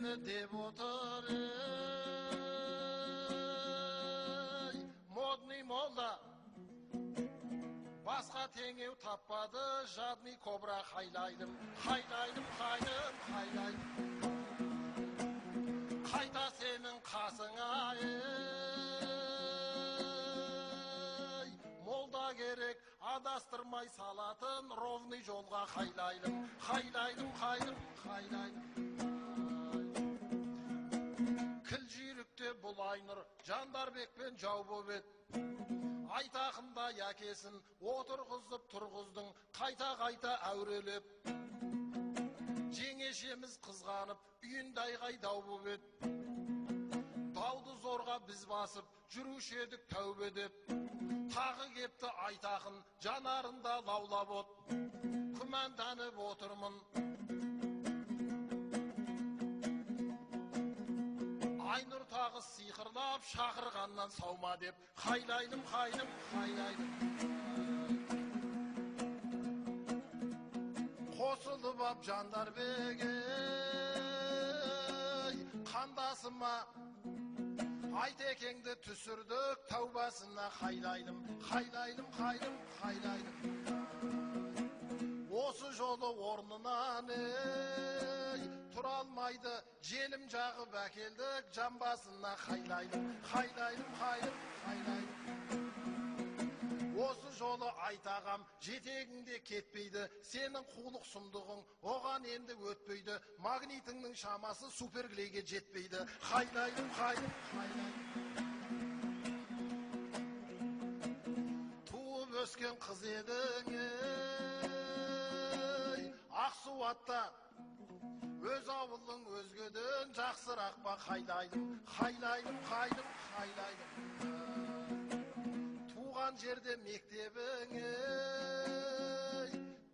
мені деп отыр, модный молда. Басқа теңеу таппады, жадный кобра хайлайдым, хайлайдым, хайдым, хайлайдым. Қайта сенің қасыңа, молда керек, адастырмай салатын, ровный жолға хайлайдым, хайлайдым, хайдым, хайлайдым. Кіл жүйрікте бұл айнұр, Жандарбекпен жау боп ед. Айтақында әкесін отырғызып тұрғыздың, қайта-қайта әурелеп. Жеңешеміз қызғанып, үйінде айғай дау боп ед. Дауды зорға біз басып, жүруші едік тәубе деп. Тағы кепті Айтақын, жанарында лаулап от. Күмәнданып отырмын. Айнұр тағы сиқырлап, шақырғаннан саума деп. Хайлайдым, хайдым, хайлайдым. Қосылып ап Жандарбек, қандасыма Айтекеңді түсірдік, тәубасына хайлайдым, хайлайдым, хайдым, хайлайдым. Осы жолы орнынан тұра алмайды, желім жағып әкелдік, жамбасына хайлайдым, хайлайдым, хайдым, хайлайдым. Осы жолы Айтағам жетегіңде кетпейді, сенің қулық сұмдығың оған енді өтпейді, магнитіңнің шамасы суперглейге жетпейді. Хайлайдым, хайдым, хайлайдым. Туып өскен қыз едің, Ақсуатта өз ауылың өзгеден жақсырақ па? Хайлайдым, хайлайдым, хайдым, хайлайдым. Туған жерде мектебің,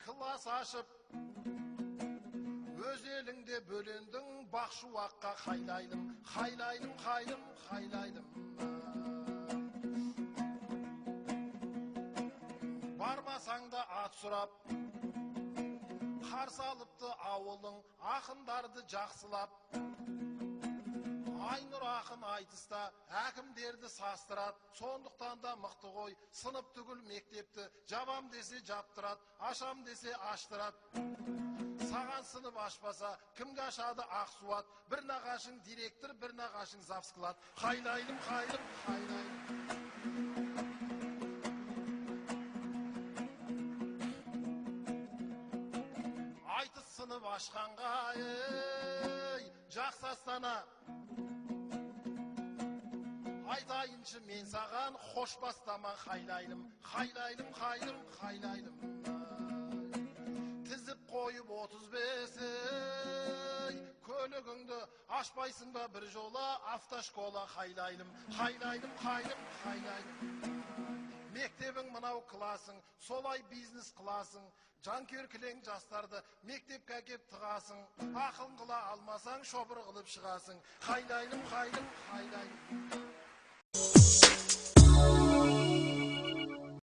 класс ашып, өз еліңде бөлендің, Бақшуаққа хайлайдым, хайлайдым, хайдым, хайлайдым. Бармасаң да ат сұрап, қарсы алыпты ауылың, ақындарды жақсылап. Айнұр ақын айтыста әкімдерді састырат, сондықтан да мықты ғой, сынып түгіл мектепті, жабам десе жаптырат, ашам десе аштырат. Саған сынып ашпаса, кімге ашады Ақсуат? Bir нағашың директор, бір нағашың завсклад. Хайлайдым, хайдым, хайлайдым. Айтыс сынып ашқанға, жақсы астана. Айтайыншы мен саған, хош бастама. Хайлайдым, хайлайдым, хайдым, хайлайдым. Тізіп қойып 35, көлігіңді ашпайсың ба бір жола? Автошкола. Хайлайдым, хайлайдым, хайдым, хайлайдым. Мектебің мынау классың, солай бизнес қыласың. Жанкүйер жастарды мектепке әкеп тығасың. Ақыл қыла алмасаң, шопыр қылып шығасың. Хайлайдым, хайдым, хайлайдым.